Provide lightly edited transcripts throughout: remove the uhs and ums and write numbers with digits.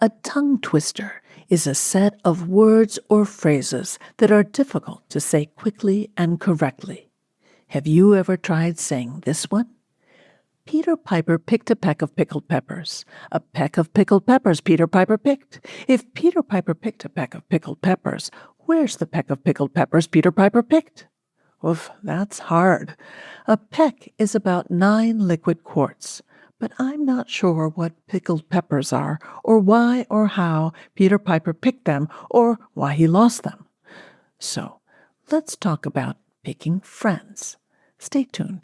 A tongue twister is a set of words or phrases that are difficult to say quickly and correctly. Have you ever tried saying this one? Peter Piper picked a peck of pickled peppers. A peck of pickled peppers Peter Piper picked. If Peter Piper picked a peck of pickled peppers, where's the peck of pickled peppers Peter Piper picked? Oof, that's hard. A peck is about 9 liquid quarts, but I'm not sure what pickled peppers are, or why or how Peter Piper picked them, or why he lost them. So, let's talk about picking friends. Stay tuned.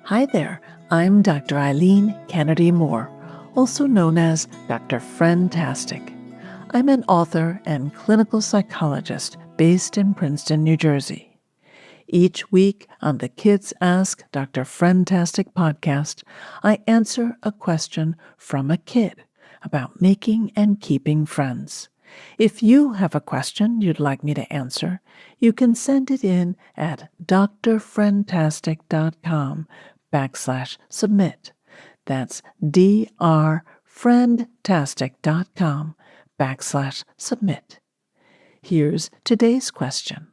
Hi there, I'm Dr. Eileen Kennedy Moore, also known as Dr. Friendtastic. I'm an author and clinical psychologist based in Princeton, New Jersey. Each week on the Kids Ask Dr. Friendtastic podcast, I answer a question from a kid about making and keeping friends. If you have a question you'd like me to answer, you can send it in at drfriendtastic.com/submit. That's drfriendtastic.com/submit. Here's today's question.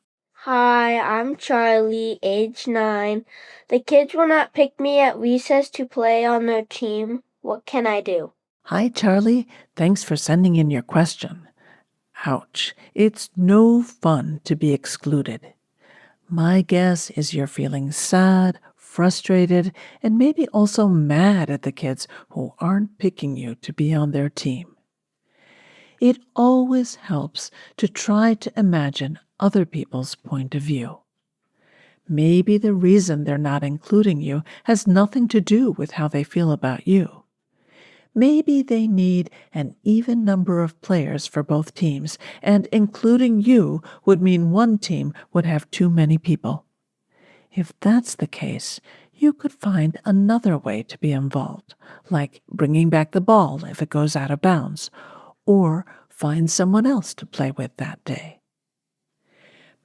Hi, I'm Charlie, age 9. The kids will not pick me at recess to play on their team. What can I do? Hi, Charlie. Thanks for sending in your question. Ouch, it's no fun to be excluded. My guess is you're feeling sad, frustrated, and maybe also mad at the kids who aren't picking you to be on their team. It always helps to try to imagine other people's point of view. Maybe the reason they're not including you has nothing to do with how they feel about you. Maybe they need an even number of players for both teams, and including you would mean one team would have too many people. If that's the case, you could find another way to be involved, like bringing back the ball if it goes out of bounds, or find someone else to play with that day.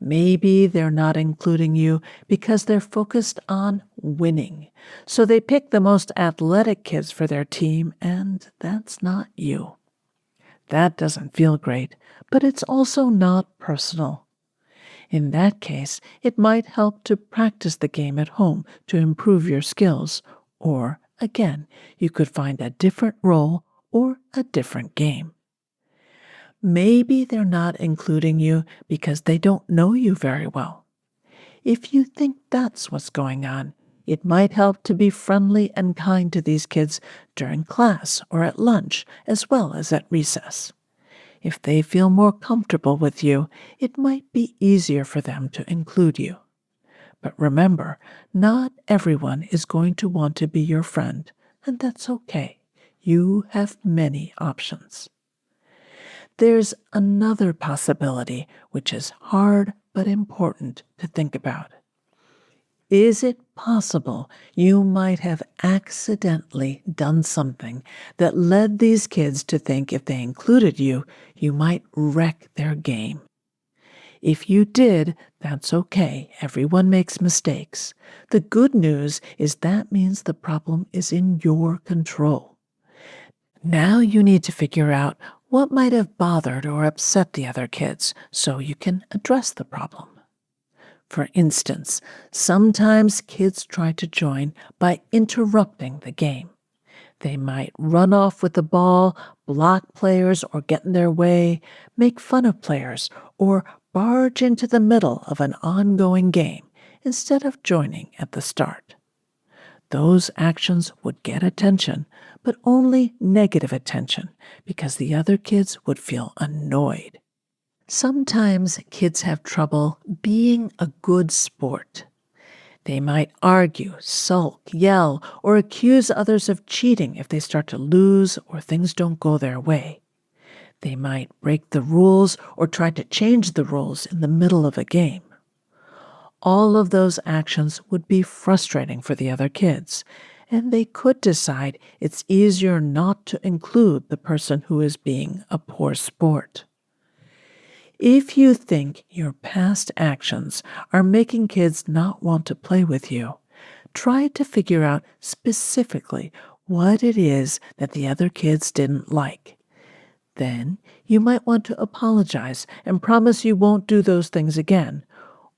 Maybe they're not including you because they're focused on winning. So they pick the most athletic kids for their team, and that's not you. That doesn't feel great, but it's also not personal. In that case, it might help to practice the game at home to improve your skills, or, again, you could find a different role or a different game. Maybe they're not including you because they don't know you very well. If you think that's what's going on, it might help to be friendly and kind to these kids during class or at lunch, as well as at recess. If they feel more comfortable with you, it might be easier for them to include you. But remember, not everyone is going to want to be your friend, and that's okay. You have many options. There's another possibility, which is hard but important to think about. Is it possible you might have accidentally done something that led these kids to think if they included you, you might wreck their game? If you did, that's okay. Everyone makes mistakes. The good news is that means the problem is in your control. Now you need to figure out what might have bothered or upset the other kids so you can address the problem. For instance, sometimes kids try to join by interrupting the game. They might run off with the ball, block players or get in their way, make fun of players, or barge into the middle of an ongoing game instead of joining at the start. Those actions would get attention, but only negative attention, because the other kids would feel annoyed. Sometimes kids have trouble being a good sport. They might argue, sulk, yell, or accuse others of cheating if they start to lose or things don't go their way. They might break the rules or try to change the rules in the middle of a game. All of those actions would be frustrating for the other kids, and they could decide it's easier not to include the person who is being a poor sport. If you think your past actions are making kids not want to play with you, try to figure out specifically what it is that the other kids didn't like. Then you might want to apologize and promise you won't do those things again.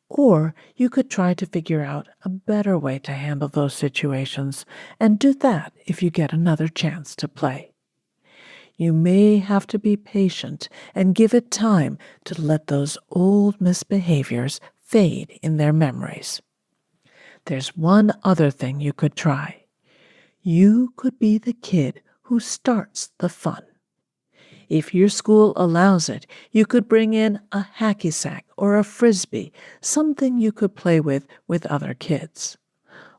Or you could try to figure out a better way to handle those situations and do that if you get another chance to play. You may have to be patient and give it time to let those old misbehaviors fade in their memories. There's one other thing you could try. You could be the kid who starts the fun. If your school allows it, you could bring in a hacky sack or a frisbee, something you could play with other kids.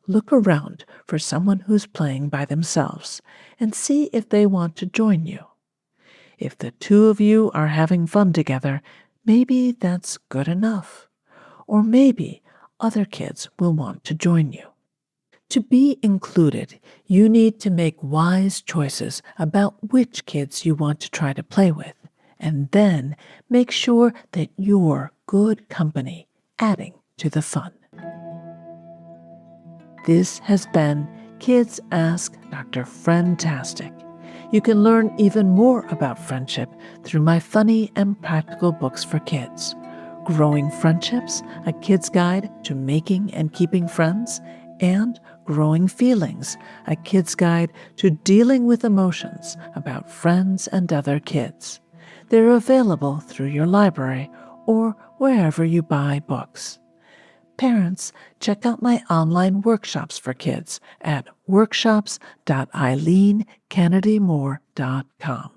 Look around for someone who's playing by themselves and see if they want to join you. If the two of you are having fun together, maybe that's good enough. Or maybe other kids will want to join you. To be included, you need to make wise choices about which kids you want to try to play with, and then make sure that you're good company, adding to the fun. This has been Kids Ask Dr. Friendtastic. You can learn even more about friendship through my funny and practical books for kids. Growing Friendships, a kid's guide to making and keeping friends, and Growing Feelings, a kid's guide to dealing with emotions about friends and other kids. They're available through your library or wherever you buy books. Parents, check out my online workshops for kids at workshops.eileenkennedymore.com.